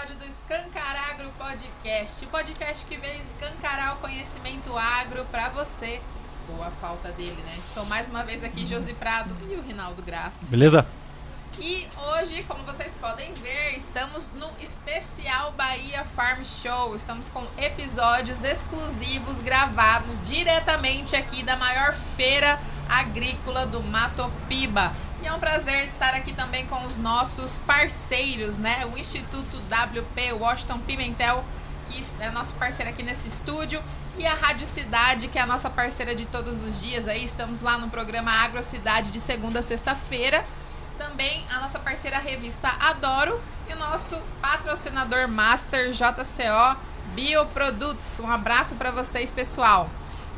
episódio do Escancarar Agro Podcast. O podcast que veio escancarar o conhecimento agro para você. Boa falta dele, né? Estou mais uma vez aqui, Josi Prado e o Rinaldo Graça. Beleza? E hoje, como vocês podem ver, estamos no especial Bahia Farm Show. Estamos com episódios exclusivos gravados diretamente aqui da maior feira agrícola do Mato Piba. E é um prazer estar aqui também com os nossos parceiros, né? O Instituto WP Washington Pimentel, que é nosso parceiro aqui nesse estúdio, e a Rádio Cidade, que é a nossa parceira de todos os dias. Aí estamos lá no programa Agrocidade de segunda a sexta-feira. Também a nossa parceira revista Adoro e o nosso patrocinador Master JCO Bioprodutos. Um abraço para vocês, pessoal.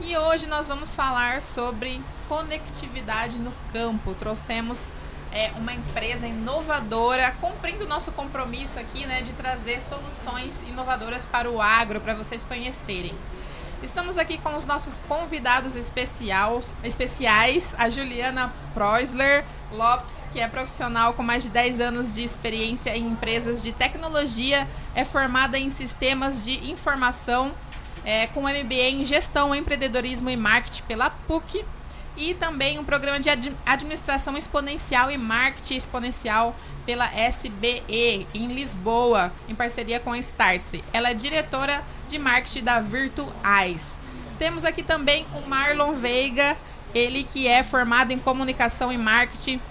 E hoje nós vamos falar sobre conectividade no campo. Trouxemos uma empresa inovadora, cumprindo o nosso compromisso aqui, né, de trazer soluções inovadoras para o agro, para vocês conhecerem. Estamos aqui com os nossos convidados especiais, a Juliana Preusler Lopes, que é profissional com mais de 10 anos de experiência em empresas de tecnologia, é formada em sistemas de informação, com MBA em gestão, empreendedorismo e marketing pela PUC, e também um programa de administração exponencial e marketing exponencial pela SBE, em Lisboa, em parceria com a Startse. Ela é diretora de marketing da Virtuais. Temos aqui também o Marlon Veiga, ele que é formado em comunicação e marketing,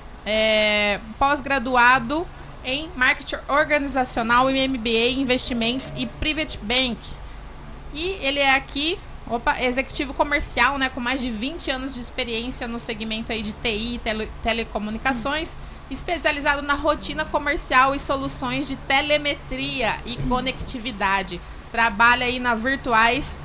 pós-graduado em marketing organizacional e MBA em investimentos e private bank. E ele é aqui, executivo comercial, né, com mais de 20 anos de experiência no segmento aí de TI e telecomunicações, especializado na rotina comercial e soluções de telemetria e conectividade. Trabalha aí na Virtuais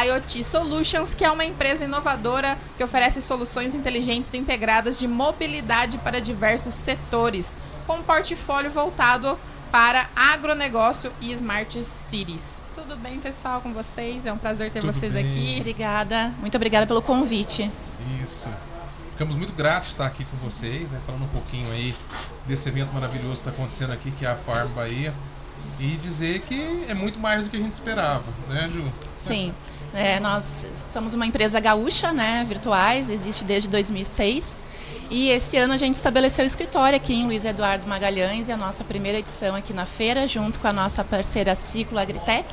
IoT Solutions, que é uma empresa inovadora que oferece soluções inteligentes integradas de mobilidade para diversos setores, com um portfólio voltado para agronegócio e smart cities. Tudo bem, pessoal, com vocês? É um prazer ter vocês aqui. Obrigada, muito obrigada pelo convite. Isso. Ficamos muito gratos de estar aqui com vocês, né, falando um pouquinho aí desse evento maravilhoso que está acontecendo aqui, que é a Farm Bahia. E dizer que é muito mais do que a gente esperava, né, Ju? Sim, nós somos uma empresa gaúcha, né, Virtuais, existe desde 2006. E esse ano a gente estabeleceu o escritório aqui em Luiz Eduardo Magalhães, e a nossa primeira edição aqui na feira, junto com a nossa parceira Ciclo Agritech,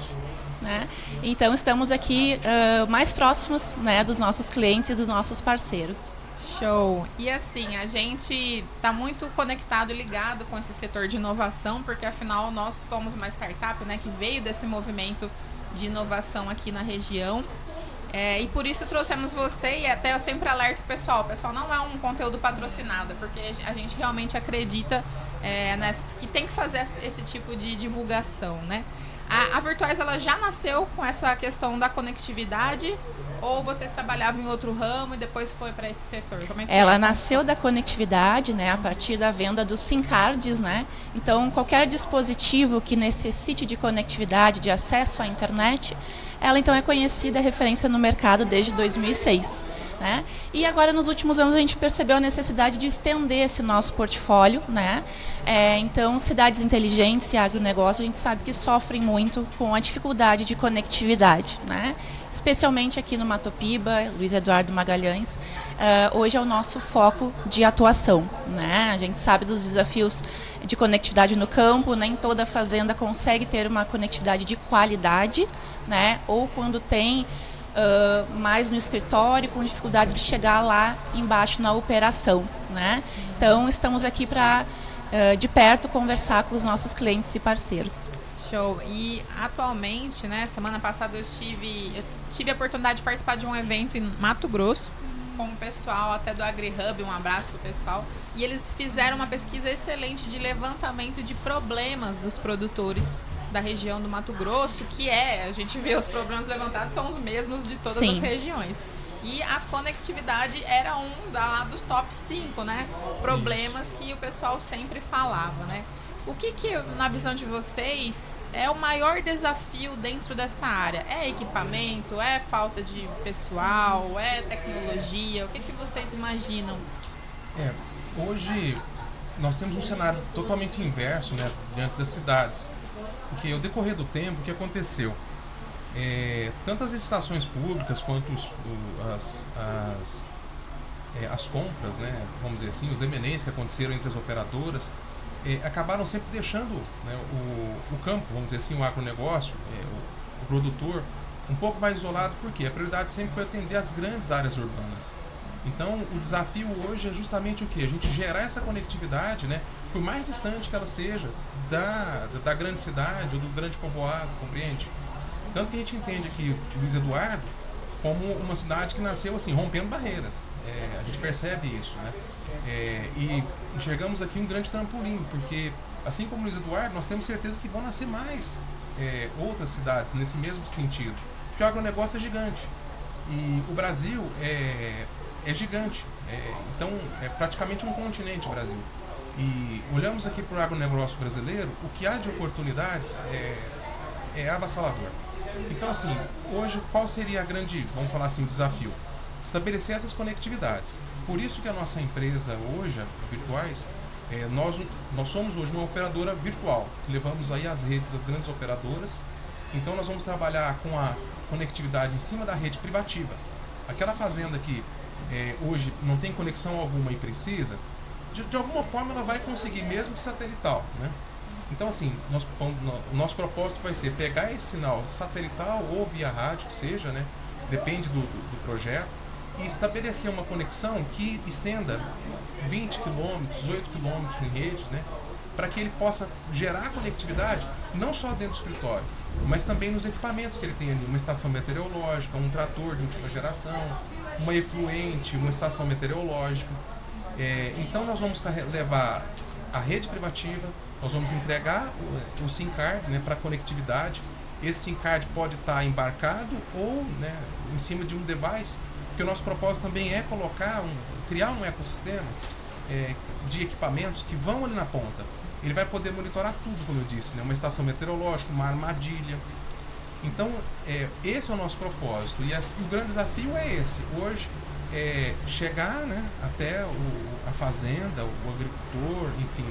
né? Então estamos aqui mais próximos, né, dos nossos clientes e dos nossos parceiros. Show! E assim, a gente está muito conectado e ligado com esse setor de inovação, porque afinal nós somos uma startup, né, que veio desse movimento de inovação aqui na região. E por isso trouxemos você, e até eu sempre alerto o pessoal não é um conteúdo patrocinado, porque a gente realmente acredita que tem que fazer esse tipo de divulgação, né? A Virtuais, ela já nasceu com essa questão da conectividade, ou vocês trabalhavam em outro ramo e depois foi para esse setor? Como é que ela nasceu da conectividade, né, a partir da venda dos SIM cards, né? Então, qualquer dispositivo que necessite de conectividade, de acesso à internet, ela então é conhecida, é referência no mercado desde 2006. Né? E agora, nos últimos anos, a gente percebeu a necessidade de estender esse nosso portfólio. Né? Então, cidades inteligentes e agronegócio, a gente sabe que sofrem muito com a dificuldade de conectividade. Né? Especialmente aqui no Mato Piba, Luiz Eduardo Magalhães, hoje é o nosso foco de atuação. Né? A gente sabe dos desafios de conectividade no campo, nem toda fazenda consegue ter uma conectividade de qualidade, né? Ou quando tem mais no escritório, com dificuldade de chegar lá embaixo na operação. Né? Então, estamos aqui para, de perto, conversar com os nossos clientes e parceiros. Show. E atualmente, né, semana passada eu tive a oportunidade de participar de um evento em Mato Grosso, com o pessoal até do AgriHub, um abraço pro pessoal, e eles fizeram uma pesquisa excelente de levantamento de problemas dos produtores da região do Mato Grosso, que a gente vê os problemas levantados são os mesmos de todas Sim. as regiões. E a conectividade era um dos top 5, né, problemas que o pessoal sempre falava, né? O que, na visão de vocês, é o maior desafio dentro dessa área? É equipamento? É falta de pessoal? É tecnologia? O que vocês imaginam? Hoje nós temos um cenário totalmente inverso, né, diante das cidades. Porque ao decorrer do tempo, o que aconteceu? Tanto as estações públicas quanto as compras, né, vamos dizer assim, os M&As que aconteceram entre as operadoras, acabaram sempre deixando, né, o campo, vamos dizer assim, o agronegócio, o produtor, um pouco mais isolado, porque a prioridade sempre foi atender as grandes áreas urbanas. Então, o desafio hoje é justamente o quê? A gente gerar essa conectividade, né, por mais distante que ela seja da grande cidade ou do grande povoado, compreende? Tanto que a gente entende aqui o Luiz Eduardo como uma cidade que nasceu assim, rompendo barreiras. A gente percebe isso, né? E enxergamos aqui um grande trampolim, porque assim como o Luiz Eduardo, nós temos certeza que vão nascer mais outras cidades nesse mesmo sentido. Porque o agronegócio é gigante. E o Brasil é gigante. Então, é praticamente um continente, o Brasil. E olhamos aqui para o agronegócio brasileiro, o que há de oportunidades é avassalador. Então, assim, hoje, qual seria a grande, vamos falar assim, o desafio? Estabelecer essas conectividades. Por isso que a nossa empresa hoje, a Virtuais, nós somos hoje uma operadora virtual, que levamos aí as redes das grandes operadoras. Então, nós vamos trabalhar com a conectividade em cima da rede privativa. Aquela fazenda que hoje não tem conexão alguma e precisa, de alguma forma ela vai conseguir, mesmo que satelital, né? Então, assim, o nosso propósito vai ser pegar esse sinal satelital ou via rádio, que seja, né? Depende do projeto, e estabelecer uma conexão que estenda 20 km, 18 km em rede, né? Para que ele possa gerar conectividade não só dentro do escritório, mas também nos equipamentos que ele tem ali, uma estação meteorológica, um trator de última geração, uma efluente, uma estação meteorológica. Então nós vamos levar a rede privativa, nós vamos entregar o SIM card, né, para conectividade. Esse SIM card pode estar embarcado ou, né, em cima de um device, porque o nosso propósito também é criar um ecossistema de equipamentos que vão ali na ponta. Ele vai poder monitorar tudo, como eu disse, né, uma estação meteorológica, uma armadilha. Então, esse é o nosso propósito. E o grande desafio é esse. Hoje, chegar, né, até a fazenda, o agricultor, enfim,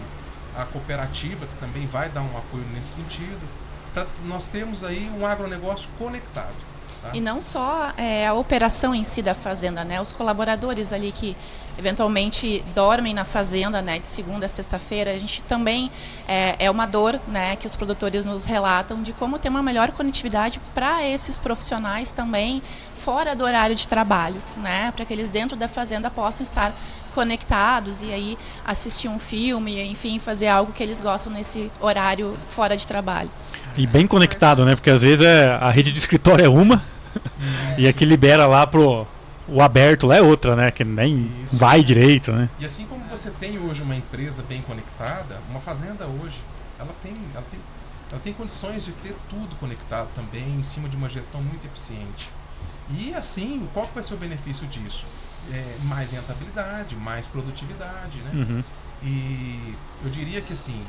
a cooperativa, que também vai dar um apoio nesse sentido, para nós termos aí um agronegócio conectado. Tá? E não só a operação em si da fazenda, né? Os colaboradores ali que eventualmente dormem na fazenda, né, de segunda a sexta-feira, a gente também é uma dor, né, que os produtores nos relatam de como ter uma melhor conectividade para esses profissionais também fora do horário de trabalho, né, para que eles dentro da fazenda possam estar conectados e aí assistir um filme, enfim, fazer algo que eles gostam nesse horário fora de trabalho. E bem conectado, né, porque às vezes a rede de escritório é uma e a que libera lá o aberto lá é outra, né? Que nem vai direito, né? E assim como você tem hoje uma empresa bem conectada, uma fazenda hoje, ela tem condições de ter tudo conectado também, em cima de uma gestão muito eficiente. E assim, qual que vai ser o benefício disso? Mais rentabilidade, mais produtividade, né? Uhum. E eu diria que assim,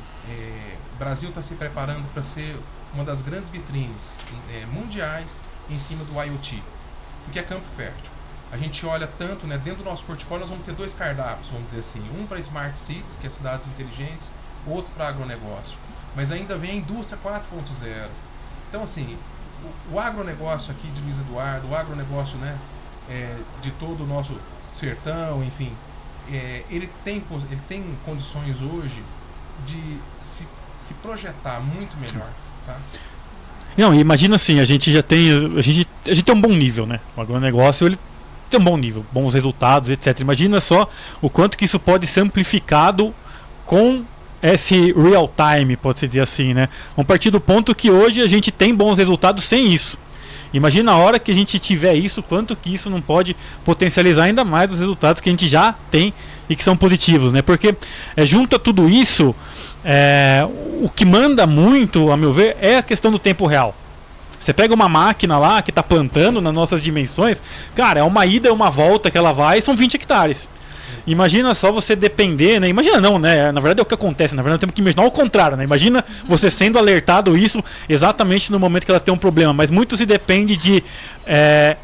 o Brasil está se preparando para ser uma das grandes vitrines mundiais em cima do IoT, porque é campo fértil. A gente olha tanto, né, dentro do nosso portfólio nós vamos ter 2 cardápios, vamos dizer assim, um para Smart Cities, que é cidades inteligentes, outro para agronegócio. Mas ainda vem a indústria 4.0. Então, assim, o agronegócio aqui de Luiz Eduardo, o agronegócio, né, de todo o nosso sertão, enfim, ele tem condições hoje de se projetar muito melhor, tá? Não, imagina assim, a gente tem um bom nível, né? O agronegócio, ele tem um bom nível, bons resultados, etc. Imagina só o quanto que isso pode ser amplificado com esse real time, pode-se dizer assim, né? Vamos partir do ponto que hoje a gente tem bons resultados sem isso. Imagina a hora que a gente tiver isso, quanto que isso não pode potencializar ainda mais os resultados que a gente já tem e que são positivos, né? Porque junto a tudo isso, o que manda muito, a meu ver, é a questão do tempo real. Você pega uma máquina lá que está plantando nas nossas dimensões, cara, é uma ida e uma volta que ela vai, são 20 hectares. Imagina só você depender, né? Imagina não, né? Na verdade é o que acontece, na verdade temos que imaginar o contrário, né? Imagina você sendo alertado isso exatamente no momento que ela tem um problema, mas muito se depende de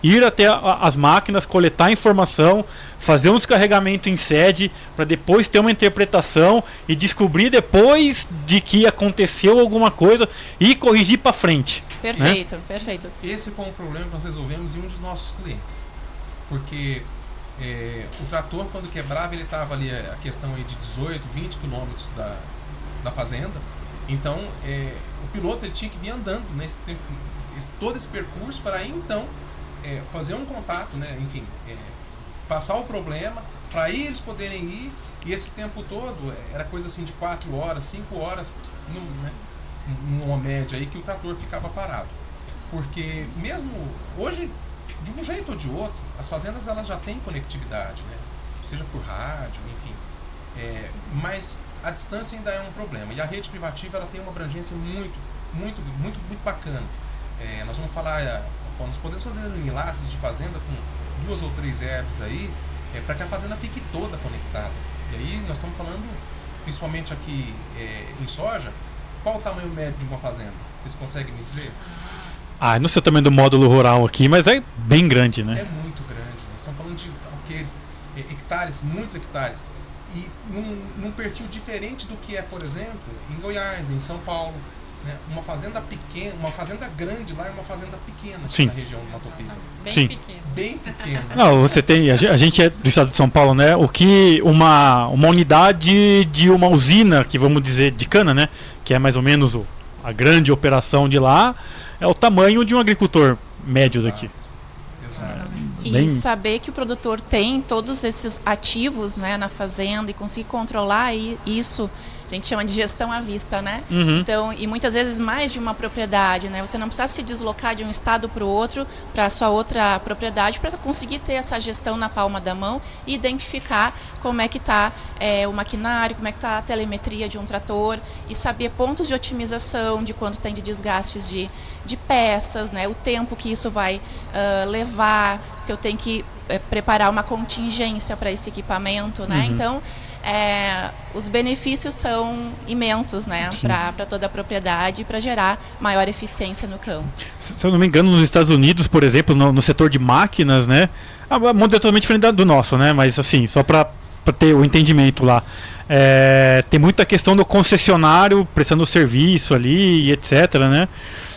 ir até as máquinas, coletar informação, fazer um descarregamento em sede para depois ter uma interpretação e descobrir depois de que aconteceu alguma coisa e corrigir para frente. Perfeito, né? Perfeito. Esse foi um problema que nós resolvemos em um dos nossos clientes, porque o trator, quando quebrava, ele estava ali a questão aí de 18, 20 quilômetros da fazenda. Então o piloto ele tinha que vir andando todo esse percurso para aí então fazer um contato, né? Enfim, passar o problema para aí eles poderem ir, e esse tempo todo era coisa assim de 4 horas, 5 horas numa média aí que o trator ficava parado, porque mesmo hoje, de um jeito ou de outro, as fazendas elas já têm conectividade, né? Seja por rádio, enfim, mas a distância ainda é um problema, e a rede privativa ela tem uma abrangência muito bacana. Nós vamos falar, nós podemos fazer enlaces de fazenda com 2 ou 3 apps aí, para que a fazenda fique toda conectada. E aí nós estamos falando, principalmente aqui em soja, qual o tamanho médio de uma fazenda? Vocês conseguem me dizer? Não sei o tamanho do módulo rural aqui, mas é bem grande, né? É muito grande. Nós estamos falando de hectares, muitos hectares. E num perfil diferente do que é, por exemplo, em Goiás, em São Paulo. Né? Uma fazenda pequena, uma fazenda grande lá é uma fazenda pequena aqui na região do Mato Piba. Bem pequena. Não, você tem. A gente é do estado de São Paulo, né? O que uma unidade de uma usina, que vamos dizer, de cana, né? Que é mais ou menos a grande operação de lá, é o tamanho de um agricultor médio daqui. Exato. E saber que o produtor tem todos esses ativos, né, na fazenda, e conseguir controlar isso, a gente chama de gestão à vista, né? Uhum. Então, e muitas vezes mais de uma propriedade, né? Você não precisa se deslocar de um estado para o outro, para a sua outra propriedade, para conseguir ter essa gestão na palma da mão e identificar como é que está o maquinário, como é que está a telemetria de um trator, e saber pontos de otimização, de quanto tem de desgastes de peças, né? O tempo que isso vai levar, se eu tenho que preparar uma contingência para esse equipamento, né? Uhum. Então, os benefícios são imensos, né, para toda a propriedade e para gerar maior eficiência no campo. Se eu não me engano, nos Estados Unidos, por exemplo, no setor de máquinas, né, é mundo totalmente diferente do nosso, né, mas assim, só para ter o entendimento lá, tem muita questão do concessionário prestando serviço ali, etc, né,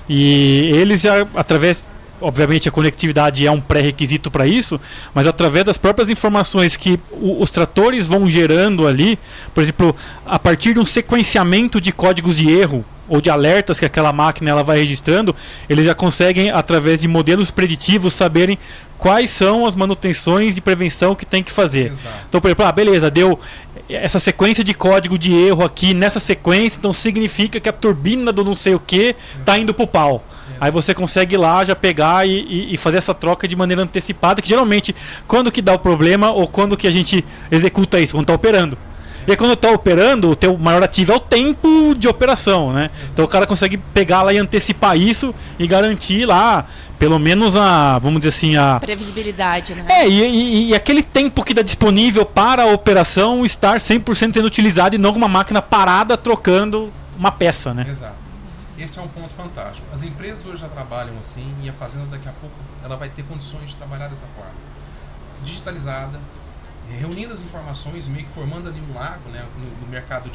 e eles já, através, obviamente a conectividade é um pré-requisito para isso, mas através das próprias informações que os tratores vão gerando ali, por exemplo, a partir de um sequenciamento de códigos de erro ou de alertas que aquela máquina ela vai registrando, eles já conseguem, através de modelos preditivos, saberem quais são as manutenções de prevenção que tem que fazer. Exato. Então, por exemplo, beleza, deu essa sequência de código de erro aqui nessa sequência, então significa que a turbina do não sei o que está indo pro pau. Aí você consegue ir lá já pegar e fazer essa troca de maneira antecipada, que geralmente quando que dá o problema ou quando que a gente executa isso, quando está operando. E aí, quando está operando, o teu maior ativo é o tempo de operação, né? Então o cara consegue pegar lá e antecipar isso e garantir lá, pelo menos vamos dizer assim, a previsibilidade, né? E aquele tempo que dá disponível para a operação estar 100% sendo utilizado e não uma máquina parada trocando uma peça, né? Exato. Esse é um ponto fantástico. As empresas hoje já trabalham assim, e a fazenda daqui a pouco ela vai ter condições de trabalhar dessa forma. Digitalizada, reunindo as informações, meio que formando ali um lago, né? No mercado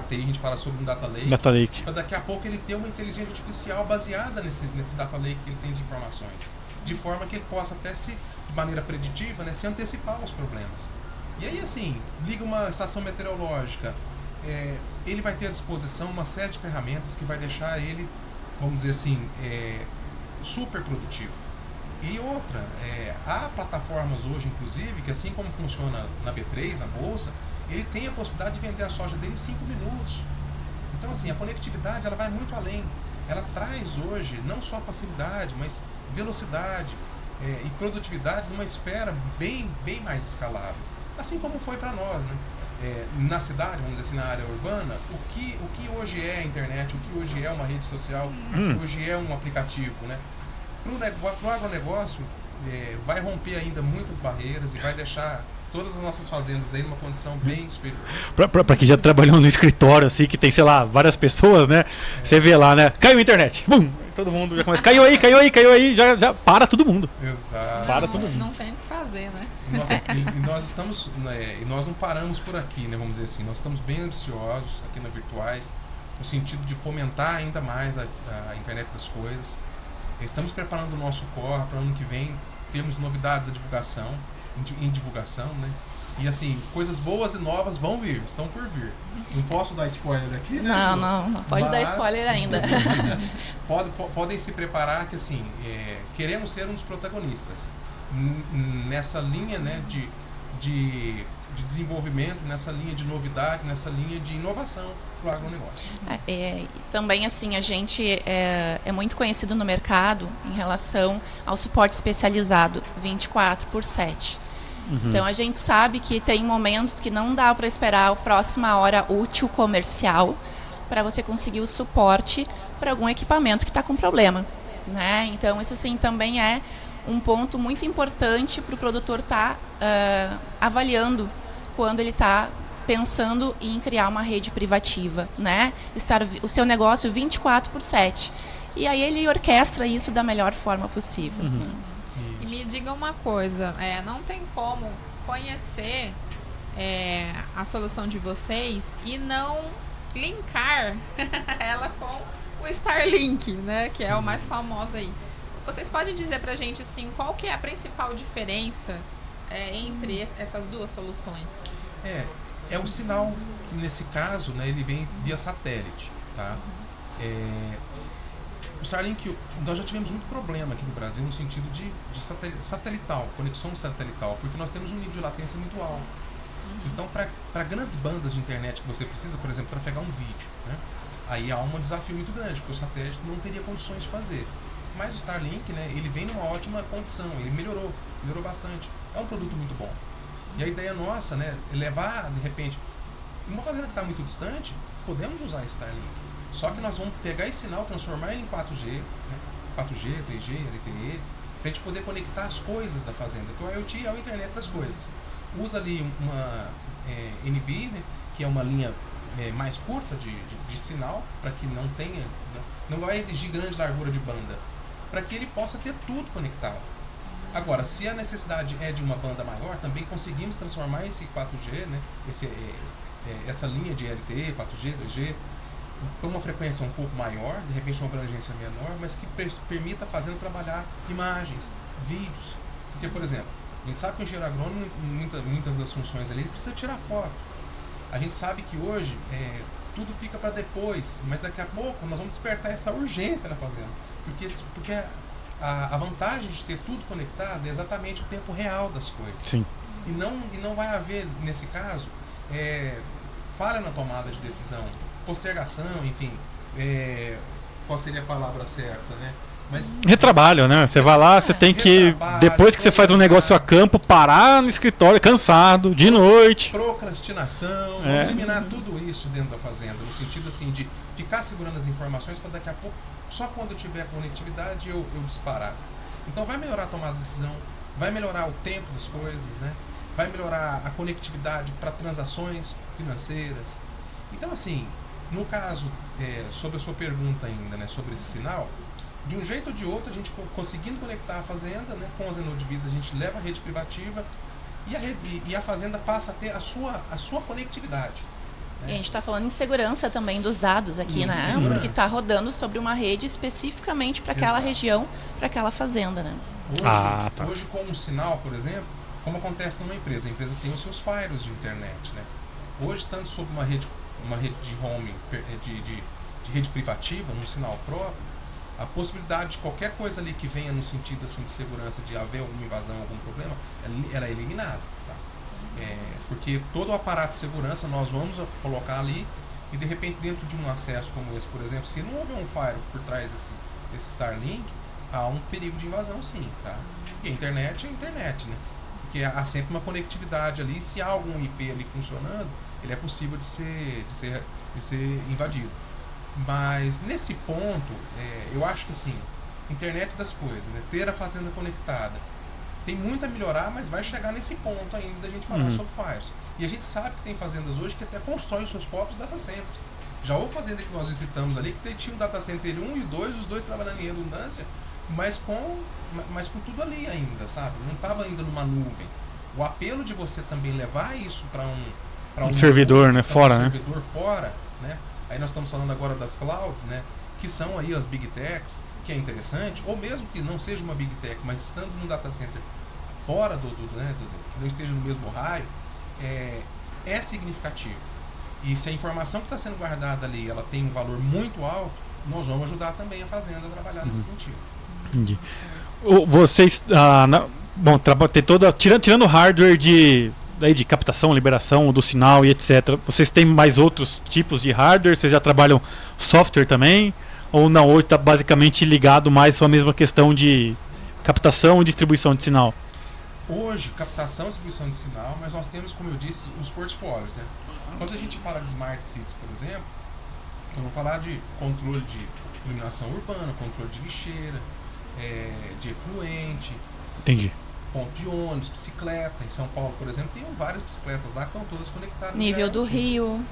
TI a gente fala sobre um data lake. Data lake. Para daqui a pouco ele ter uma inteligência artificial baseada nesse data lake que ele tem de informações. De forma que ele possa até de maneira preditiva, né, se antecipar aos problemas. E aí assim, liga uma estação meteorológica, ele vai ter à disposição uma série de ferramentas que vai deixar ele, vamos dizer assim, super produtivo. E outra, há plataformas hoje, inclusive, que assim como funciona na B3, na Bolsa, ele tem a possibilidade de vender a soja dele em 5 minutos. Então, assim, a conectividade ela vai muito além. Ela traz hoje não só facilidade, mas velocidade e produtividade numa esfera bem mais escalável. Assim como foi para nós, né? Na cidade, vamos dizer assim, na área urbana, o que hoje é a internet, o que hoje é uma rede social, o que hoje é um aplicativo, né? Para o agronegócio, vai romper ainda muitas barreiras e vai deixar todas as nossas fazendas aí numa condição bem superior. Pra quem já trabalhou no escritório, assim, que tem, sei lá, várias pessoas, né? Você vê lá, né? Caiu a internet. Bum! Todo mundo já começa. Caiu aí. Já para todo mundo. Exato. Para todo mundo. Não tem o que fazer, né? E nós estamos, né, e nós não paramos por aqui, né? Vamos dizer assim, nós estamos bem ambiciosos aqui na Virtuais, no sentido de fomentar ainda mais a internet das coisas. Estamos preparando o nosso core para o ano que vem, temos novidades em divulgação, né? E assim, coisas boas e novas vão vir, estão por vir. Não posso dar spoiler aqui, né? Não pode dar spoiler ainda. Podem se preparar que assim, queremos ser um dos protagonistas nessa linha, né, de desenvolvimento, nessa linha de novidade, nessa linha de inovação para o agronegócio. Também assim, a gente é muito conhecido no mercado em relação ao suporte especializado 24/7. Então a gente sabe que tem momentos que não dá para esperar a próxima hora útil comercial para você conseguir o suporte para algum equipamento que está com problema, né? Então isso assim também é um ponto muito importante para o produtor estar avaliando quando ele está pensando em criar uma rede privativa, né? Estar o seu negócio 24/7. E aí ele orquestra isso da melhor forma possível. E me diga uma coisa, não tem como conhecer a solução de vocês e não linkar ela com o Starlink, né? Que é o mais famoso aí. Vocês podem dizer pra gente assim, qual que é a principal diferença entre essas duas soluções? É o sinal que nesse caso, né, ele vem via satélite, tá? O Starlink, nós já tivemos muito problema aqui no Brasil no sentido de satelital, conexão satelital, porque nós temos um nível de latência muito alto. Então, para grandes bandas de internet que você precisa, por exemplo, trafegar um vídeo, né, aí há um desafio muito grande, porque o satélite não teria condições de fazer. Mas o Starlink, né, ele vem numa ótima condição, ele melhorou bastante. É um produto muito bom. E a ideia nossa, né, é levar, de repente, uma fazenda que está muito distante, podemos usar Starlink. Só que nós vamos pegar esse sinal, transformar ele em 4G, né, 4G, 3G, LTE, para a gente poder conectar as coisas da fazenda, porque o IoT é a internet das coisas. Usa ali uma NB, né, que é uma linha mais curta de sinal, para que não vai exigir grande largura de banda, para que ele possa ter tudo conectado. Agora, se a necessidade é de uma banda maior, também conseguimos transformar esse 4G, né, essa linha de LTE, 4G, 2G, para uma frequência um pouco maior, de repente uma abrangência menor, mas que permita a fazenda trabalhar imagens, vídeos. Porque, por exemplo, a gente sabe que o engenheiro agrônomo, muitas das funções ali, precisa tirar foto. A gente sabe que hoje tudo fica para depois, mas daqui a pouco nós vamos despertar essa urgência na fazenda. Porque a vantagem de ter tudo conectado é exatamente o tempo real das coisas. Sim. E não vai haver, nesse caso, falha na tomada de decisão, postergação, enfim, qual seria a palavra certa, né? Mas retrabalho, né? Você vai lá, você tem que, depois que você faz um negócio a campo, parar no escritório cansado, de noite. Procrastinação, vamos eliminar tudo isso dentro da fazenda, no sentido assim de ficar segurando as informações para daqui a pouco, só quando eu tiver conectividade eu disparar. Então vai melhorar a tomada de decisão, vai melhorar o tempo das coisas, né? Vai melhorar a conectividade para transações financeiras. Então assim, no caso, sobre a sua pergunta ainda, né, sobre esse sinal, de um jeito ou de outro, a gente conseguindo conectar a fazenda, né, com as nodebis, a gente leva a rede privativa e a fazenda passa a ter a sua conectividade. E a gente está falando em segurança também dos dados aqui, né? Segurança. Porque está rodando sobre uma rede especificamente para aquela região, para aquela fazenda, né? Hoje, com um sinal, por exemplo, como acontece numa empresa, a empresa tem os seus firewalls de internet, né? Hoje, estando sob uma rede de roaming, de rede privativa, num sinal próprio, a possibilidade de qualquer coisa ali que venha no sentido assim, de segurança, de haver alguma invasão, algum problema, ela é eliminada. Tá? Porque todo o aparato de segurança nós vamos colocar ali e de repente dentro de um acesso como esse, por exemplo, se não houver um firewall por trás desse Starlink, há um perigo de invasão sim. Tá? E a internet é a internet, né? Porque há sempre uma conectividade ali, se há algum IP ali funcionando, ele é possível de ser invadido. Mas nesse ponto, eu acho que assim, internet das coisas, né, ter a fazenda conectada tem muito a melhorar, mas vai chegar nesse ponto ainda da gente falar sobre Fios. E a gente sabe que tem fazendas hoje que até constroem os seus próprios data centers. Já houve fazenda que nós visitamos ali que tinha um data center 1 e 2, os dois trabalhando em redundância, mas com tudo ali ainda, sabe? Não estava ainda numa nuvem. O apelo de você também levar isso para um servidor, né? Fora, né? Servidor fora, né? Aí nós estamos falando agora das clouds, né? Que são aí as big techs, que é interessante, ou mesmo que não seja uma big tech, mas estando num data center fora que não esteja no mesmo raio, é significativo. E se a informação que está sendo guardada ali, ela tem um valor muito alto, nós vamos ajudar também a fazenda a trabalhar nesse sentido. Entendi. Vocês, bom, tem tirando o hardware de captação, liberação do sinal e etc. Vocês têm mais outros tipos de hardware? Vocês já trabalham software também? Ou não? Hoje está basicamente ligado mais à mesma questão de captação e distribuição de sinal? Hoje, captação e distribuição de sinal, mas nós temos, como eu disse, os portfólios, né? Quando a gente fala de Smart Cities, por exemplo, vamos falar de controle de iluminação urbana, controle de lixeira, de efluente, entendi, ponto de ônibus, bicicleta. Em São Paulo, por exemplo, tem várias bicicletas lá que estão todas conectadas. Nível do rio,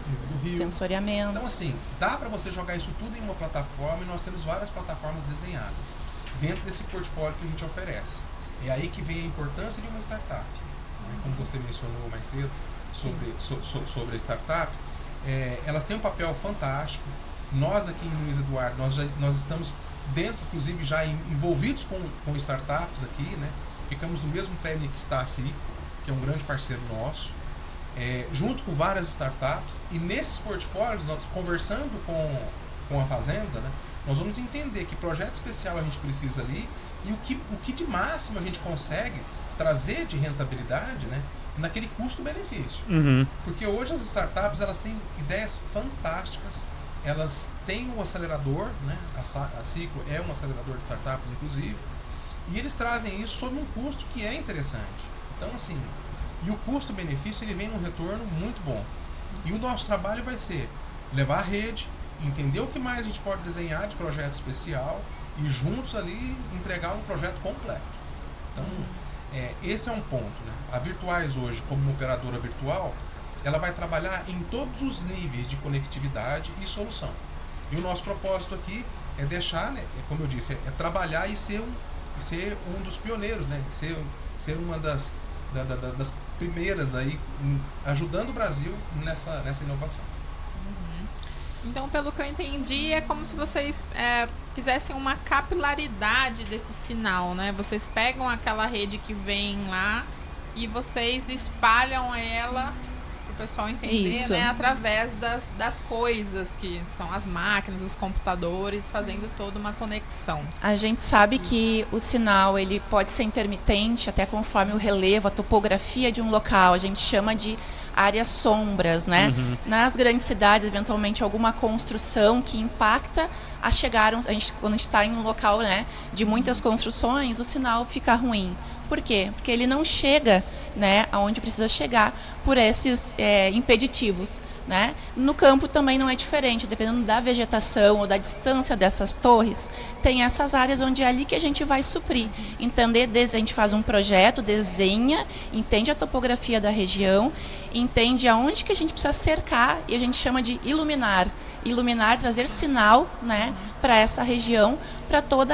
sensoriamento. Então, assim, dá para você jogar isso tudo em uma plataforma e nós temos várias plataformas desenhadas dentro desse portfólio que a gente oferece. É aí que vem a importância de uma startup. Né? Como você mencionou mais cedo sobre a startup, elas têm um papel fantástico. Nós aqui em Luiz Eduardo, nós estamos dentro, inclusive, já envolvidos com startups aqui, né? Ficamos no mesmo pele que está a CICO, que é um grande parceiro nosso, junto com várias startups, e nesses portfólios, nós, conversando com a fazenda, né, nós vamos entender que projeto especial a gente precisa ali e o que de máximo a gente consegue trazer de rentabilidade, né, naquele custo-benefício. Porque hoje as startups, elas têm ideias fantásticas, elas têm um acelerador, né, a CICO é um acelerador de startups, inclusive, e eles trazem isso sob um custo que é interessante. Então, assim, e o custo-benefício, ele vem num retorno muito bom. E o nosso trabalho vai ser levar a rede, entender o que mais a gente pode desenhar de projeto especial e juntos ali entregar um projeto completo. Então, esse é um ponto, né? A Virtuais hoje, como uma operadora virtual, ela vai trabalhar em todos os níveis de conectividade e solução. E o nosso propósito aqui é deixar, né, como eu disse, é trabalhar e ser um dos pioneiros, né? Ser uma das primeiras aí, ajudando o Brasil nessa inovação. Então, pelo que eu entendi, é como se vocês fizessem uma capilaridade desse sinal, né? Vocês pegam aquela rede que vem lá e vocês espalham ela para o pessoal entender, né? Através das coisas que são as máquinas, os computadores, fazendo toda uma conexão. A gente sabe que o sinal ele pode ser intermitente, até conforme o relevo, a topografia de um local. A gente chama de áreas sombras, né? Nas grandes cidades, eventualmente, alguma construção que impacta a chegar... quando a gente está em um local, né, de muitas construções, o sinal fica ruim. Por quê? Porque ele não chega, né, aonde precisa chegar por esses impeditivos, né? No campo também não é diferente, dependendo da vegetação ou da distância dessas torres, tem essas áreas onde é ali que a gente vai suprir. A gente faz um projeto, desenha, entende a topografia da região, entende aonde que a gente precisa cercar e a gente chama de iluminar, trazer sinal, né, para essa região, para todo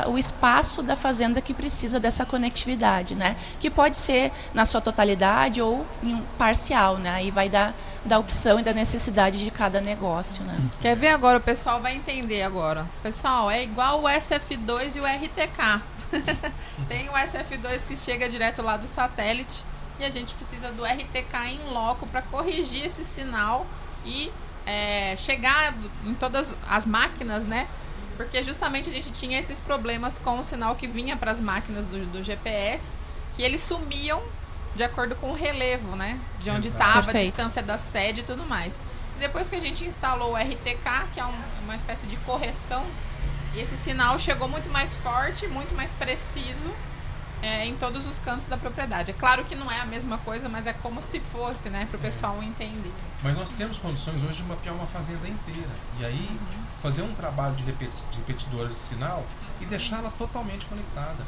o espaço da fazenda que precisa dessa conectividade, né, que pode ser na sua totalidade ou em parcial, né, aí vai da opção e da necessidade de cada negócio, né. Quer ver agora? O pessoal vai entender agora. Pessoal, é igual o SF2 e o RTK. Tem o SF2 que chega direto lá do satélite e a gente precisa do RTK em loco para corrigir esse sinal e chegar em todas as máquinas, né? Porque justamente a gente tinha esses problemas com o sinal que vinha para as máquinas do GPS, que eles sumiam de acordo com o relevo, né? De onde estava, a distância da sede e tudo mais. E depois que a gente instalou o RTK, que é uma espécie de correção, e esse sinal chegou muito mais forte, muito mais preciso em todos os cantos da propriedade. É claro que não é a mesma coisa, mas é como se fosse, né? Para o pessoal entender. Mas nós temos condições hoje de mapear uma fazenda inteira. E aí, fazer um trabalho de repetidores de sinal e deixá-la totalmente conectada.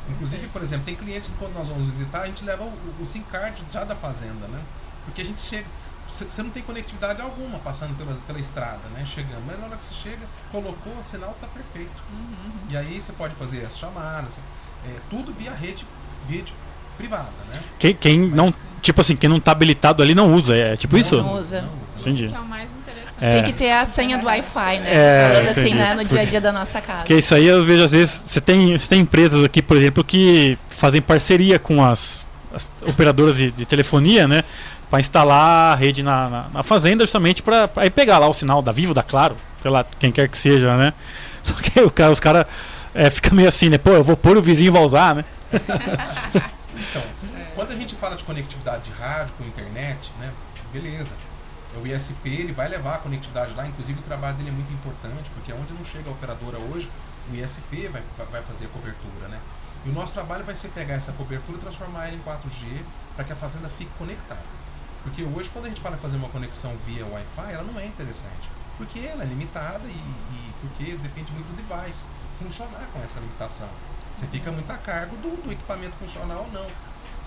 Inclusive, por exemplo, tem clientes que quando nós vamos visitar, a gente leva o SIM card já da fazenda, né? Porque a gente chega, você não tem conectividade alguma passando pela estrada, né? Chegando, mas na hora que você chega, colocou, o sinal está perfeito. E aí você pode fazer as chamadas, tudo via rede privada, né? Quem não, tipo assim, quem não tá habilitado ali não usa, é tipo isso? Não usa. Entendi. Isso que é o mais interessante. Tem que ter a senha do Wi-Fi, né? Falando assim, entendi. né? No dia a dia da nossa casa. Porque isso aí eu vejo às vezes, você tem empresas aqui, por exemplo, que fazem parceria com as operadoras de telefonia, né? Para instalar a rede na fazenda, justamente para aí pegar lá o sinal da Vivo, da Claro, sei lá, quem quer que seja, né? Só que os caras ficam meio assim, né? Pô, eu vou pôr, o vizinho vai usar, né? Então, quando a gente fala de conectividade de rádio com internet, né? Beleza. O ISP ele vai levar a conectividade lá, inclusive o trabalho dele é muito importante, porque onde não chega a operadora hoje, o ISP vai fazer a cobertura, né? E o nosso trabalho vai ser pegar essa cobertura e transformar ela em 4G para que a fazenda fique conectada. Porque hoje, quando a gente fala em fazer uma conexão via Wi-Fi, ela não é interessante. Porque ela é limitada e porque depende muito do device funcionar com essa limitação. Você fica muito a cargo do equipamento funcionar ou não.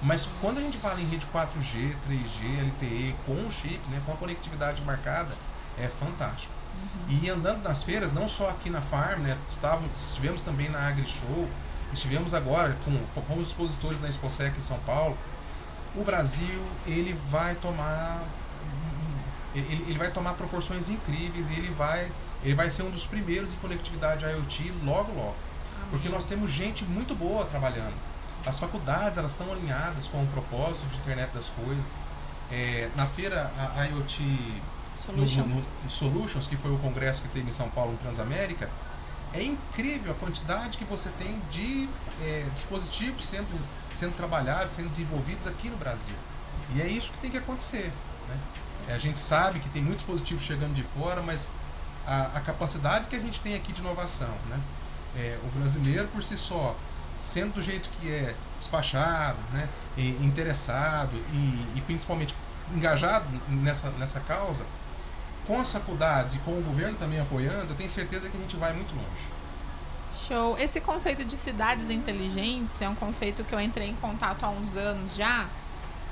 Mas quando a gente fala em rede 4G, 3G, LTE, com o chip, né, com a conectividade marcada, é fantástico. E andando nas feiras, não só aqui na Farm, né, estivemos também na AgriShow, estivemos agora, fomos expositores na ExpoSec em São Paulo. O Brasil, ele vai tomar proporções incríveis e ele vai ser um dos primeiros em conectividade IoT logo. Porque nós temos gente muito boa trabalhando. As faculdades, elas estão alinhadas com o propósito de internet das coisas. Na feira, a IoT Solutions, que foi o congresso que teve em São Paulo, no Transamérica, é incrível a quantidade que você tem de dispositivos sendo trabalhados, sendo desenvolvidos aqui no Brasil. E é isso que tem que acontecer, né? A gente sabe que tem muitos dispositivos chegando de fora, mas a capacidade que a gente tem aqui de inovação, né? O brasileiro, por si só, sendo do jeito que é, despachado, né, interessado e principalmente engajado nessa causa, com as faculdades e com o governo também apoiando, eu tenho certeza que a gente vai muito longe. Show. Esse conceito de cidades inteligentes é um conceito que eu entrei em contato há uns anos já.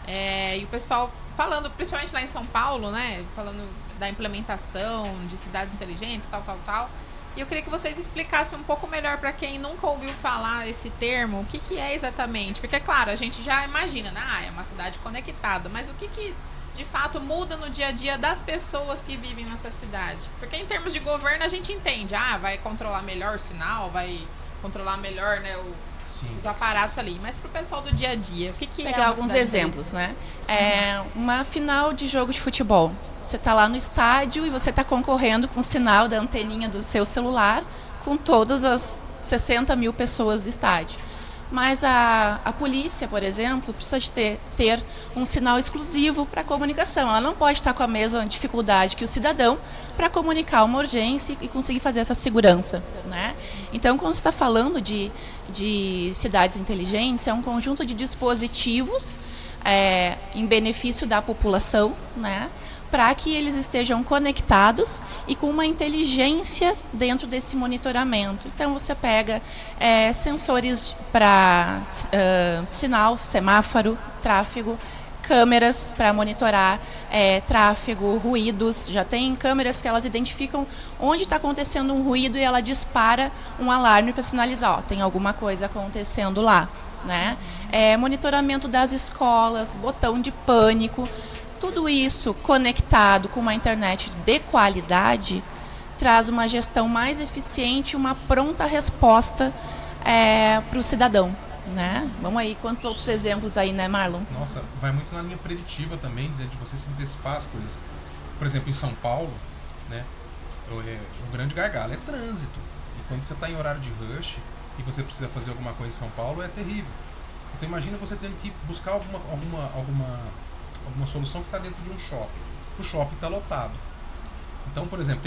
E o pessoal falando, principalmente lá em São Paulo, né, falando da implementação de cidades inteligentes, tal. E eu queria que vocês explicassem um pouco melhor para quem nunca ouviu falar esse termo, o que é exatamente. Porque, claro, a gente já imagina, né? É uma cidade conectada, mas o que de fato muda no dia a dia das pessoas que vivem nessa cidade? Porque em termos de governo a gente entende, vai controlar melhor o sinal, vai controlar melhor, né, os aparatos ali. Mas para o pessoal do dia a dia, o que é pegar alguns exemplos, né? Uma final de jogo de futebol. Você está lá no estádio e você está concorrendo com o sinal da anteninha do seu celular com todas as 60 mil pessoas do estádio. Mas a polícia, por exemplo, precisa de ter um sinal exclusivo para comunicação. Ela não pode estar com a mesma dificuldade que o cidadão para comunicar uma urgência e conseguir fazer essa segurança, né? Então, quando você está falando de cidades inteligentes, é um conjunto de dispositivos em benefício da população, né? Para que eles estejam conectados e com uma inteligência dentro desse monitoramento. Então, você pega sensores para sinal, semáforo, tráfego, câmeras para monitorar tráfego, ruídos. Já tem câmeras que elas identificam onde está acontecendo um ruído e ela dispara um alarme para sinalizar, tem alguma coisa acontecendo lá, né? Monitoramento das escolas, botão de pânico. Tudo isso conectado com uma internet de qualidade traz uma gestão mais eficiente e uma pronta resposta para o cidadão, né? Vamos aí, quantos outros exemplos aí, né, Marlon? Nossa, vai muito na linha preditiva também, de você se antecipar as coisas. Por exemplo, em São Paulo, né, o grande gargalo é trânsito. E quando você está em horário de rush e você precisa fazer alguma coisa em São Paulo, é terrível. Então imagina você tendo que buscar alguma solução que está dentro de um shopping. O shopping está lotado. Então, por exemplo,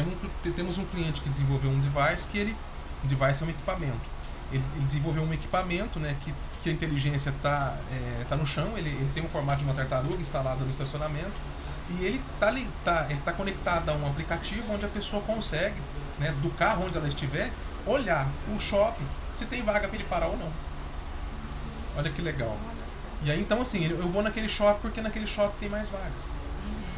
temos um cliente que desenvolveu um device um device é um equipamento. Ele desenvolveu um equipamento, né, que a inteligência está no chão, ele tem um formato de uma tartaruga instalada no estacionamento e ele tá conectado a um aplicativo onde a pessoa consegue, né, do carro onde ela estiver, olhar o shopping se tem vaga para ele parar ou não. Olha que legal. E aí, então, assim, eu vou naquele shopping porque naquele shopping tem mais vagas.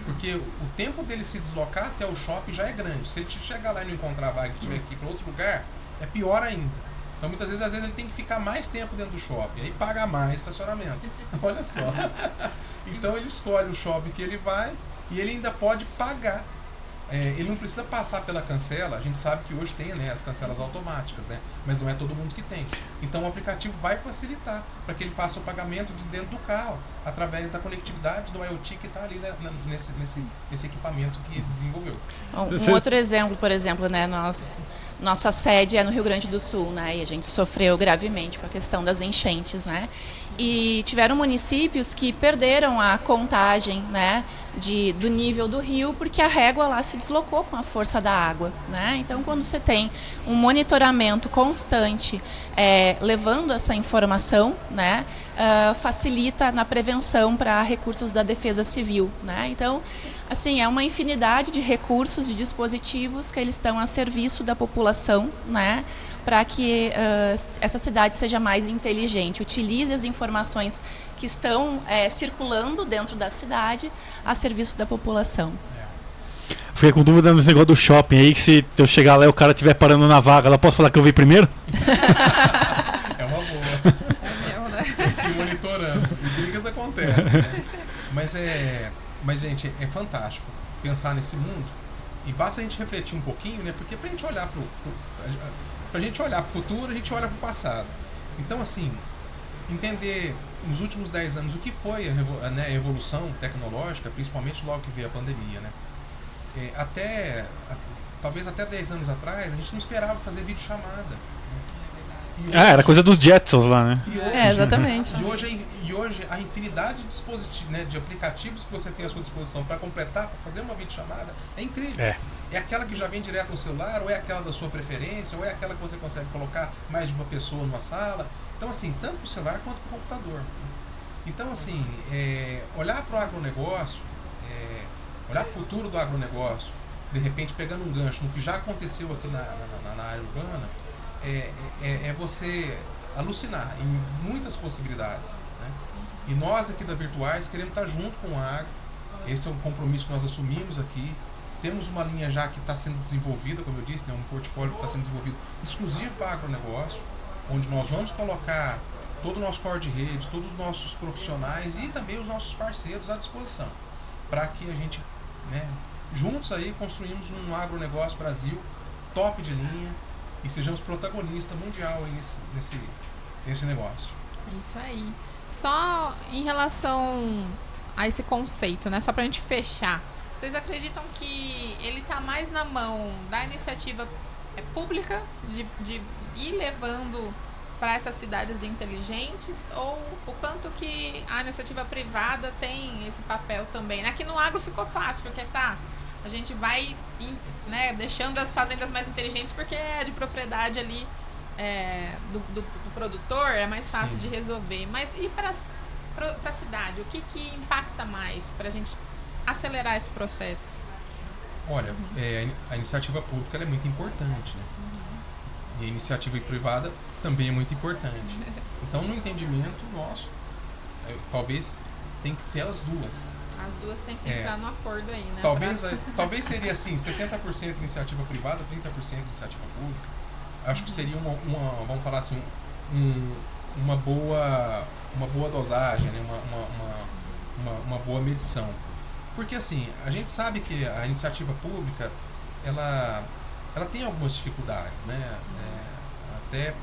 Porque o tempo dele se deslocar até o shopping já é grande. Se ele chegar lá e não encontrar vaga e estiver aqui para outro lugar, é pior ainda. Então, muitas vezes, ele tem que ficar mais tempo dentro do shopping. Aí paga mais estacionamento. Olha só. Então, ele escolhe o shopping que ele vai e ele ainda pode pagar. Ele não precisa passar pela cancela. A gente sabe que hoje tem, né, as cancelas automáticas, né? Mas não é todo mundo que tem. Então o aplicativo vai facilitar para que ele faça o pagamento de dentro do carro através da conectividade do IoT que está ali, né, nesse equipamento que ele desenvolveu. Um outro exemplo, por exemplo, né, nossa sede é no Rio Grande do Sul, né, e a gente sofreu gravemente com a questão das enchentes, né? E tiveram municípios que perderam a contagem, né, do nível do rio, porque a régua lá se deslocou com a força da água, né? Então, quando você tem um monitoramento constante levando essa informação, né, facilita na prevenção para recursos da Defesa Civil, né? Então, assim, é uma infinidade de recursos, de dispositivos que eles estão a serviço da população, né, para que essa cidade seja mais inteligente, utilize as informações que estão circulando dentro da cidade a serviço da população. Fiquei com dúvida nesse negócio do shopping aí, que se eu chegar lá e o cara estiver parando na vaga, ela posso falar que eu vi primeiro? É uma boa. Fique monitorando. E brigas acontecem, né? Mas, gente, é fantástico pensar nesse mundo. E basta a gente refletir um pouquinho, né? Porque pra gente olhar pra gente olhar pro futuro, a gente olha pro passado. Então, assim, entender nos últimos 10 anos o que foi a evolução tecnológica, principalmente logo que veio a pandemia, né? Talvez até 10 anos atrás, a gente não esperava fazer videochamada. Hoje, era coisa dos Jetsons lá, né? Hoje, exatamente. E hoje a infinidade de dispositivos, né, de aplicativos que você tem à sua disposição para completar, para fazer uma videochamada, é incrível. É aquela que já vem direto no celular, ou é aquela da sua preferência, ou é aquela que você consegue colocar mais de uma pessoa numa sala. Então, assim, tanto para o celular quanto para o computador. Então, assim, olhar para o agronegócio, olhar para o futuro do agronegócio, de repente pegando um gancho no que já aconteceu aqui na área urbana, é você alucinar em muitas possibilidades, né? E nós aqui da Virtuais queremos estar junto com o agro. Esse é um compromisso que nós assumimos aqui. Temos uma linha já que está sendo desenvolvida, como eu disse, né, um portfólio que está sendo desenvolvido exclusivo para agronegócio, onde nós vamos colocar todo o nosso core de rede, todos os nossos profissionais e também os nossos parceiros à disposição, para que a gente, né, juntos aí construímos um agronegócio Brasil top de linha e sejamos protagonista mundial aí nesse negócio. Isso aí. Só em relação a esse conceito, né? Só pra gente fechar. Vocês acreditam que ele tá mais na mão da iniciativa pública de ir levando para essas cidades inteligentes, ou o quanto que a iniciativa privada tem esse papel também? Aqui no agro ficou fácil, porque a gente vai, né, deixando as fazendas mais inteligentes porque é de propriedade ali do produtor, é mais fácil de resolver. Mas e para a cidade? O que impacta mais para a gente acelerar esse processo? Olha, a iniciativa pública ela é muito importante, né? E a iniciativa privada também é muito importante. Então, no entendimento nosso, talvez tem que ser as duas. As duas têm que entrar no acordo aí, né? Talvez seria assim, 60% iniciativa privada, 30% iniciativa pública. Acho que seria vamos falar assim, uma boa dosagem, né? uma boa medição. Porque assim, a gente sabe que a iniciativa pública, ela tem algumas dificuldades, né? Até